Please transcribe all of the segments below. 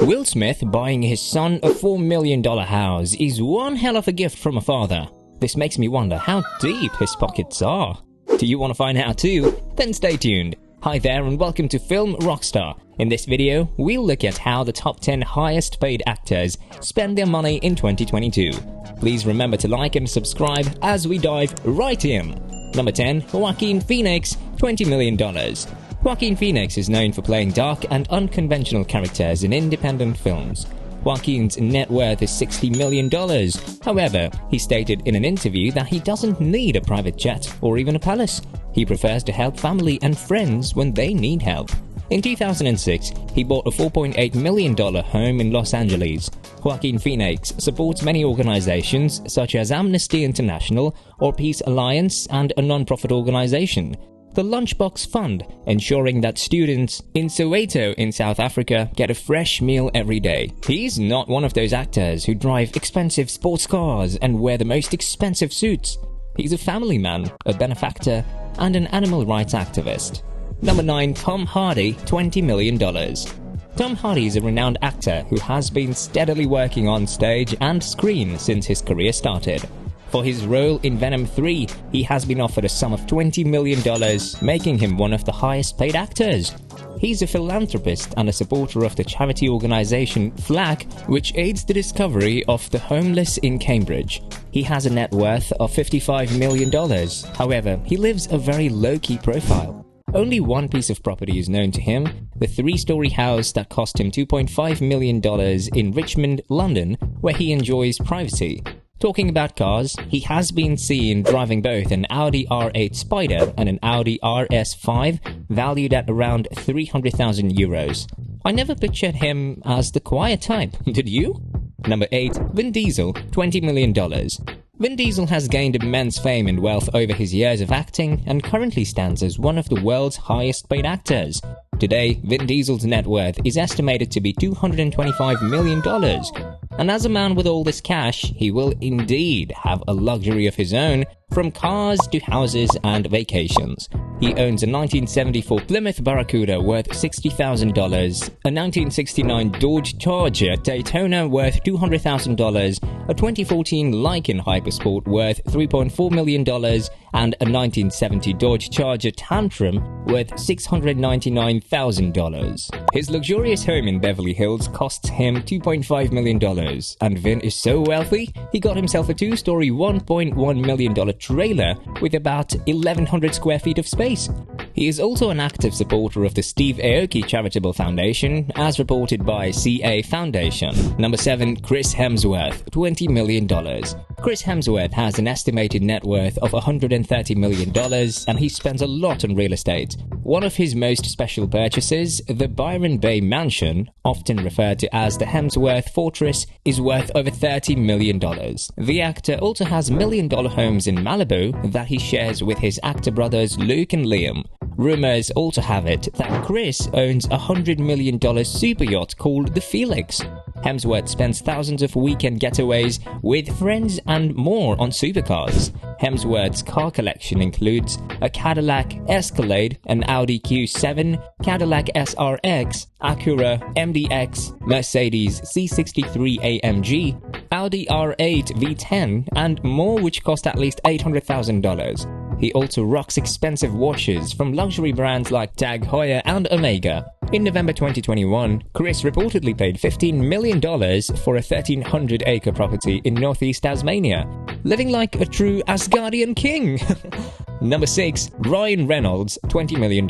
Will Smith buying his son a $4 million house is one hell of a gift from a father. This makes me wonder how deep his pockets are. Do you want to find out too? Then stay tuned. Hi there and welcome to Film Rockstar. In this video, we'll look at how the top 10 highest paid actors spend their money in 2022. Please remember to like and subscribe as we dive right in. Number 10. Joaquin Phoenix, $20 million. Joaquin Phoenix is known for playing dark and unconventional characters in independent films. Joaquin's net worth is $60 million. However, he stated in an interview that he doesn't need a private jet or even a palace. He prefers to help family and friends when they need help. In 2006, he bought a $4.8 million home in Los Angeles. Joaquin Phoenix supports many organizations such as Amnesty International or Peace Alliance and a non-profit organization, the Lunchbox Fund, ensuring that students in Soweto in South Africa get a fresh meal every day. He's not one of those actors who drive expensive sports cars and wear the most expensive suits. He's a family man, a benefactor, and an animal rights activist. Number 9. Tom Hardy, $20 million. Tom Hardy is a renowned actor who has been steadily working on stage and screen since his career started. For his role in Venom 3, he has been offered a sum of $20 million, making him one of the highest paid actors. He's a philanthropist and a supporter of the charity organization FLAG, which aids the discovery of the homeless in Cambridge. He has a net worth of $55 million. However, he lives a very low-key profile. Only one piece of property is known to him, the 3-story house that cost him $2.5 million in Richmond, London, where he enjoys privacy. Talking about cars, he has been seen driving both an Audi R8 Spider and an Audi RS5, valued at around €300,000. I never pictured him as the quiet type, did you? Number 8. Vin Diesel, $20 million. Vin Diesel has gained immense fame and wealth over his years of acting and currently stands as one of the world's highest paid actors. Today, Vin Diesel's net worth is estimated to be $225 million. And as a man with all this cash, he will indeed have a luxury of his own, from cars to houses and vacations. He owns a 1974 Plymouth Barracuda worth $60,000, a 1969 Dodge Charger Daytona worth $200,000, a 2014 Lykan Hypersport worth $3.4 million, and a 1970 Dodge Charger Tantrum worth $699,000. His luxurious home in Beverly Hills costs him $2.5 million, and Vin is so wealthy, he got himself a 2-story $1.1 million trailer with about 1,100 square feet of space. He is also an active supporter of the Steve Aoki Charitable Foundation, as reported by CA Foundation. Number 7. Chris Hemsworth, $20 million. Chris Hemsworth has an estimated net worth of $130 million, and he spends a lot on real estate. One of his most special purchases, the Byron Bay Mansion, often referred to as the Hemsworth Fortress, is worth over $30 million. The actor also has million-dollar homes in Malibu that he shares with his actor brothers Luke and Liam. Rumors also have it that Chris owns a $100 million super yacht called the Felix. Hemsworth spends thousands of weekend getaways with friends and more on supercars. Hemsworth's car collection includes a Cadillac Escalade, an Audi Q7, Cadillac SRX, Acura MDX, Mercedes C63 AMG, Audi R8 V10, and more, which cost at least $800,000. He also rocks expensive watches from luxury brands like Tag Heuer and Omega. In November 2021, Chris reportedly paid $15 million for a 1,300-acre property in northeast Tasmania, living like a true Asgardian king. Number 6. Ryan Reynolds, $20 million.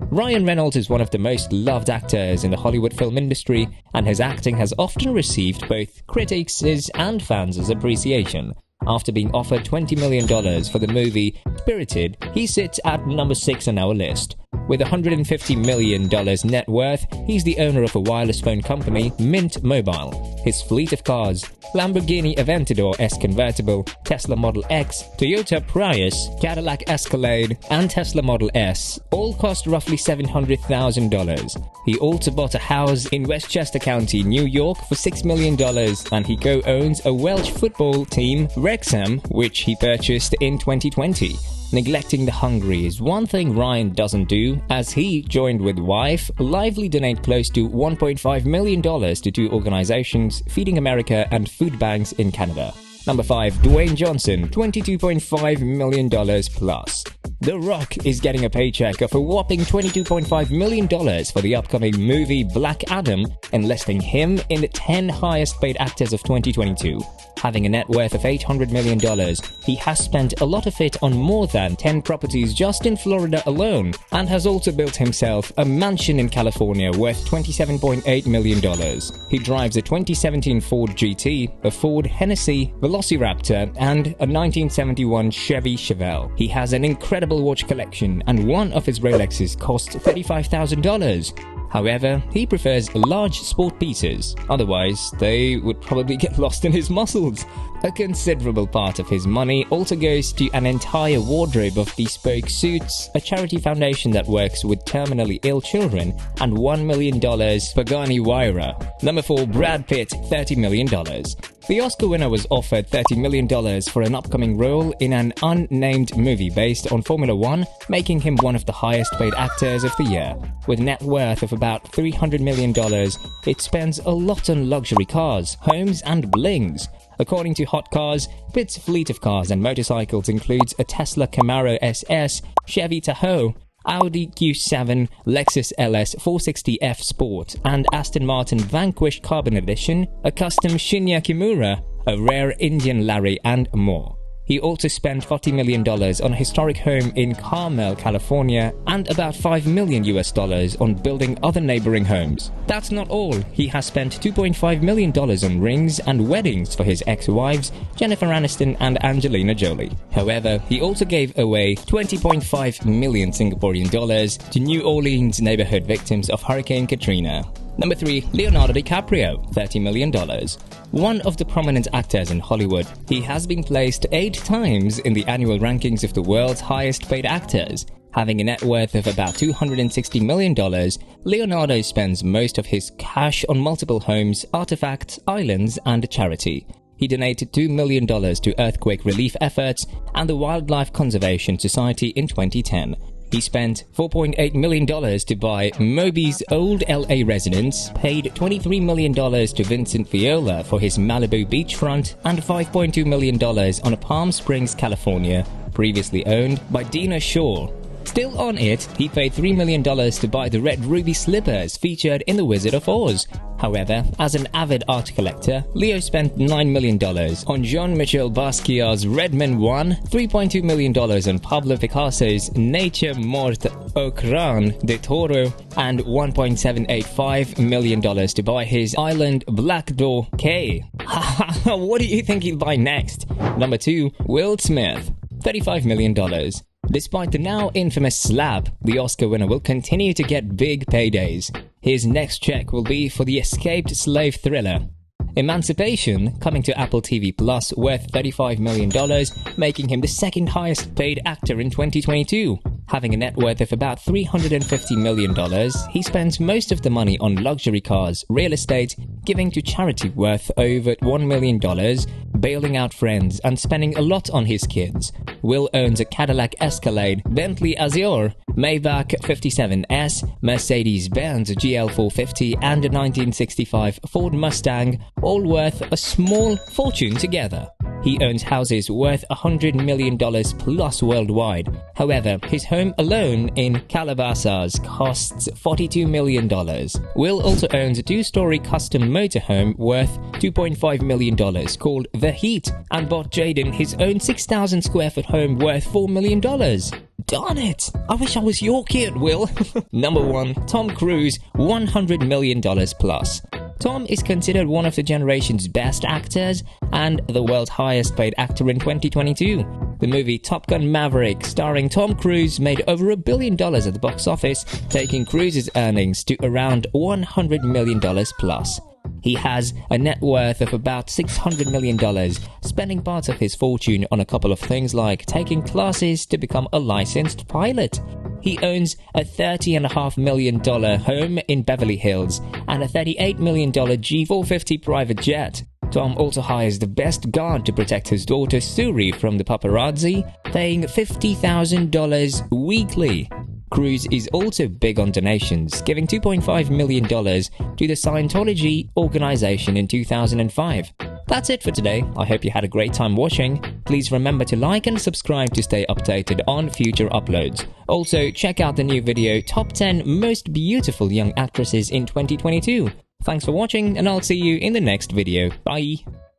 Ryan Reynolds is one of the most loved actors in the Hollywood film industry, and his acting has often received both critics' and fans' appreciation. After being offered $20 million for the movie Spirited, he sits at number 6 on our list. With $150 million net worth, he's the owner of a wireless phone company, Mint Mobile. His fleet of cars, Lamborghini Aventador S convertible, Tesla Model X, Toyota Prius, Cadillac Escalade, and Tesla Model S, all cost roughly $700,000. He also bought a house in Westchester County, New York for $6 million, and he co-owns a Welsh football team, Wrexham, which he purchased in 2020. Neglecting the hungry is one thing Ryan doesn't do, as he, joined with wife, lively donate close to $1.5 million to two organizations, Feeding America and food banks in Canada. Number 5. Dwayne Johnson, $22.5 million plus. The Rock is getting a paycheck of a whopping $22.5 million for the upcoming movie Black Adam, enlisting him in the 10 highest paid actors of 2022. Having a net worth of $800 million, he has spent a lot of it on more than 10 properties just in Florida alone, and has also built himself a mansion in California worth $27.8 million. He drives a 2017 Ford GT, a Ford Hennessy, Velociraptor, and a 1971 Chevy Chevelle. He has an incredible watch collection, and one of his Rolexes costs $35,000. However, he prefers large sport pieces, otherwise they would probably get lost in his muscles. A considerable part of his money also goes to an entire wardrobe of bespoke suits, a charity foundation that works with terminally ill children, and $1 million for Gani Waira. Number 4. Brad Pitt, $30 million. The Oscar winner was offered $30 million for an upcoming role in an unnamed movie based on Formula One, making him one of the highest paid actors of the year. With net worth of about $300 million, it spends a lot on luxury cars, homes, and blings. According to Hot Cars, Pitt's fleet of cars and motorcycles includes a Tesla Camaro SS, Chevy Tahoe, Audi Q7, Lexus LS 460F Sport, and Aston Martin Vanquish Carbon Edition, a custom Shinya Kimura, a rare Indian Larry, and more. He also spent $40 million on a historic home in Carmel, California, and about $5 million on building other neighboring homes. That's not all. He has spent $2.5 million on rings and weddings for his ex-wives, Jennifer Aniston and Angelina Jolie. However, he also gave away 20.5 million Singaporean dollars to New Orleans neighborhood victims of Hurricane Katrina. Number 3. Leonardo DiCaprio, $30 million. One of the prominent actors in Hollywood, he has been placed 8 times in the annual rankings of the world's highest paid actors. Having a net worth of about $260 million, Leonardo spends most of his cash on multiple homes, artifacts, islands, and charity. He donated $2 million to earthquake relief efforts and the Wildlife Conservation Society in 2010. He spent $4.8 million to buy Moby's old LA residence, paid $23 million to Vincent Viola for his Malibu beachfront, and $5.2 million on a Palm Springs, California, previously owned by Dina Shaw. Still on it, he paid $3 million to buy the red ruby slippers featured in The Wizard of Oz. However, as an avid art collector, Leo spent $9 million on Jean-Michel Basquiat's Redman 1, $3.2 million on Pablo Picasso's Nature Morte au Crâne de Taureau, and $1.785 million to buy his island Black Door Cay. What do you think he'll buy next? Number 2. Will Smith, $35 million. Despite the now infamous slap, the Oscar winner will continue to get big paydays. His next check will be for the escaped slave thriller Emancipation, coming to Apple TV Plus, worth $35 million, making him the second highest paid actor in 2022. Having a net worth of about $350 million, he spends most of the money on luxury cars, real estate, giving to charity worth over $1 million, bailing out friends, and spending a lot on his kids. Will owns a Cadillac Escalade, Bentley Azure, Maybach 57S, Mercedes-Benz GL450, and a 1965 Ford Mustang, all worth a small fortune together. He owns houses worth $100 million plus worldwide. However, his home alone in Calabasas costs $42 million. Will also owns a 2-story custom motorhome worth $2.5 million called The Heat, and bought Jaden his own 6,000 square foot home worth $4 million. Darn it! I wish I was your kid, Will. Number 1. Tom Cruise, $100 million plus. Tom is considered one of the generation's best actors and the world's highest paid actor in 2022. The movie Top Gun Maverick, starring Tom Cruise, made over $1 billion at the box office, taking Cruise's earnings to around $100 million plus. He has a net worth of about $600 million, spending part of his fortune on a couple of things like taking classes to become a licensed pilot. He owns a $30.5 million home in Beverly Hills and a $38 million G450 private jet. Tom also hires the best guard to protect his daughter Suri from the paparazzi, paying $50,000 weekly. Cruise is also big on donations, giving $2.5 million to the Scientology organization in 2005. That's it for today. I hope you had a great time watching. Please remember to like and subscribe to stay updated on future uploads. Also, check out the new video, Top 10 Most Beautiful Young Actresses in 2022. Thanks for watching, and I'll see you in the next video. Bye!